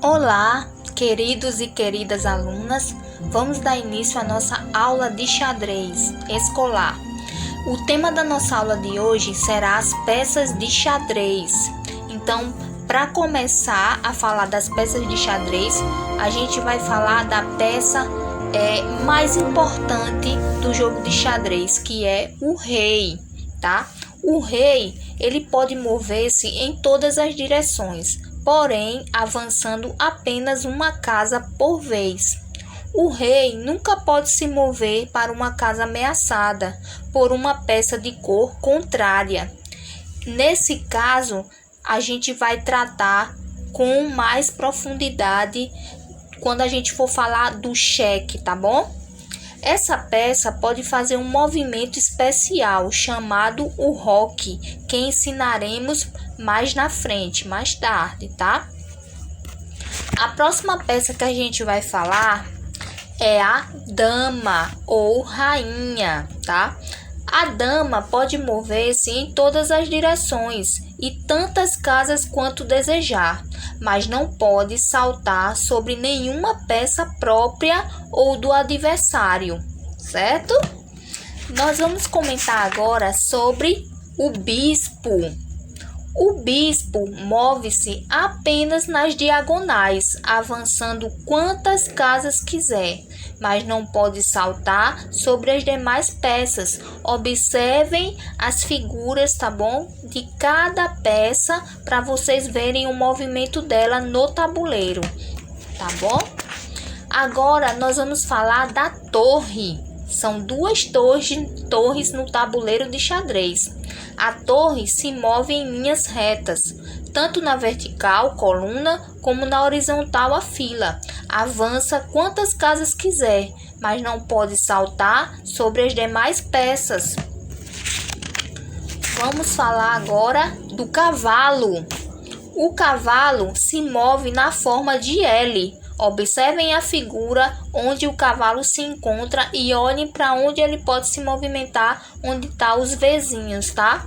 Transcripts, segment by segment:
Olá, queridos e queridas alunas, vamos dar início à nossa aula de xadrez escolar. O tema da nossa aula de hoje será as peças de xadrez. Então, para começar a falar das peças de xadrez, a gente vai falar da peça mais importante do jogo de xadrez, que é o rei, tá? O rei, ele pode mover-se em todas as direções, porém avançando apenas uma casa por vez. O rei nunca pode se mover para uma casa ameaçada por uma peça de cor contrária. Nesse caso, a gente vai tratar com mais profundidade quando a gente for falar do cheque, tá bom? Essa peça pode fazer um movimento especial chamado o roque, que ensinaremos mais na frente, mais tarde, tá? A próxima peça que a gente vai falar é a dama ou rainha, tá? A dama pode mover-se em todas as direções e tantas casas quanto desejar, mas não pode saltar sobre nenhuma peça própria ou do adversário, certo? Nós vamos comentar agora sobre o bispo. O bispo move-se apenas nas diagonais, avançando quantas casas quiser, mas não pode saltar sobre as demais peças. Observem as figuras, tá bom? De cada peça para vocês verem o movimento dela no tabuleiro, tá bom? Agora nós vamos falar da torre. São duas torres no tabuleiro de xadrez. A torre se move em linhas retas, tanto na vertical, coluna, como na horizontal, a fila. Avança quantas casas quiser, mas não pode saltar sobre as demais peças. Vamos falar agora do cavalo. O cavalo se move na forma de L. Observem a figura onde o cavalo se encontra e olhem para onde ele pode se movimentar, onde estão os vizinhos, tá?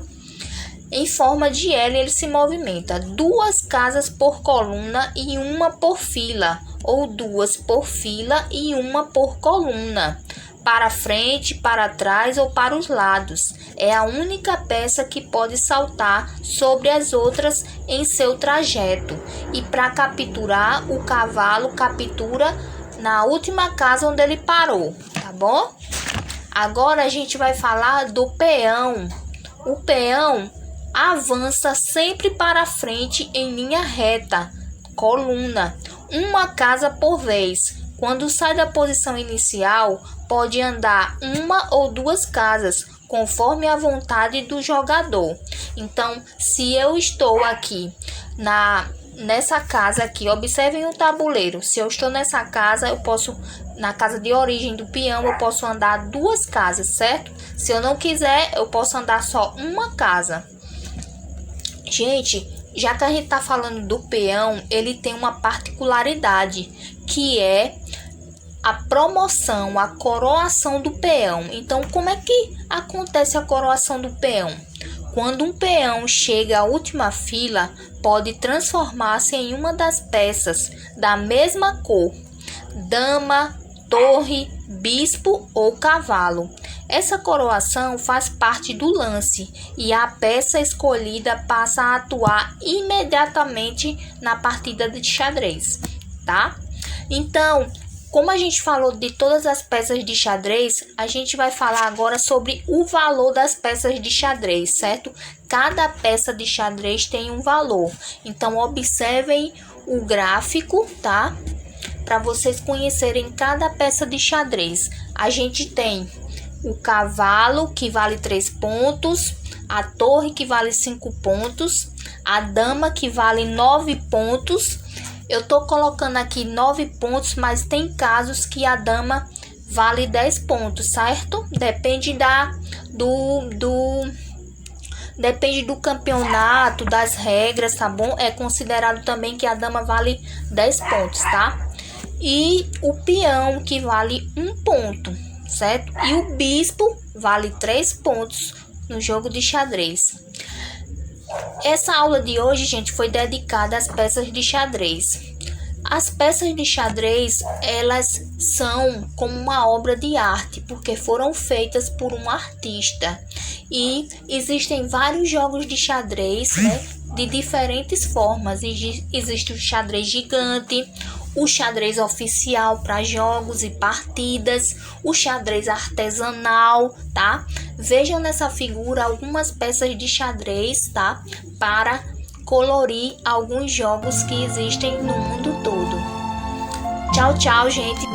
Em forma de L ele se movimenta 2 casas por coluna e 1 por fila, ou 2 por fila e 1 por coluna, para frente, para trás ou para os lados. É a única peça que pode saltar sobre as outras em seu trajeto. E para capturar, o cavalo captura na última casa onde ele parou, tá bom? Agora a gente vai falar do peão. O peão avança sempre para frente em linha reta, coluna, uma casa por vez. Quando sai da posição inicial, pode andar 1 ou 2 casas, conforme a vontade do jogador. Então, se eu estou aqui nessa casa aqui, observem o tabuleiro. Se eu estou nessa casa, eu posso, na casa de origem do peão, eu posso andar 2 casas, certo? Se eu não quiser, eu posso andar só uma casa. Gente, já que a gente tá falando do peão, ele tem uma particularidade, que é a promoção, a coroação do peão. Então, como é que acontece a coroação do peão? Quando um peão chega à última fila, pode transformar-se em uma das peças da mesma cor: dama, torre, bispo ou cavalo. Essa coroação faz parte do lance e a peça escolhida passa a atuar imediatamente na partida de xadrez, tá? Então, como a gente falou de todas as peças de xadrez, a gente vai falar agora sobre o valor das peças de xadrez, certo? Cada peça de xadrez tem um valor. Então, observem o gráfico, tá? Para vocês conhecerem cada peça de xadrez. A gente tem o cavalo, que vale 3 pontos, a torre, que vale 5 pontos, a dama, que vale 9 pontos. Eu tô colocando aqui 9 pontos, mas tem casos que a dama vale 10 pontos, certo? Depende depende do campeonato, das regras, tá bom? É considerado também que a dama vale 10 pontos, tá? E o peão, que vale 1 ponto, certo? E o bispo vale 3 pontos no jogo de xadrez. Essa aula de hoje, gente, foi dedicada às peças de xadrez. As peças de xadrez, elas são como uma obra de arte, porque foram feitas por um artista. E existem vários jogos de xadrez, né, de diferentes formas. Existe o xadrez gigante, o xadrez oficial para jogos e partidas, o xadrez artesanal, tá? Vejam nessa figura algumas peças de xadrez, tá? Para colorir alguns jogos que existem no mundo todo. Tchau, tchau, gente.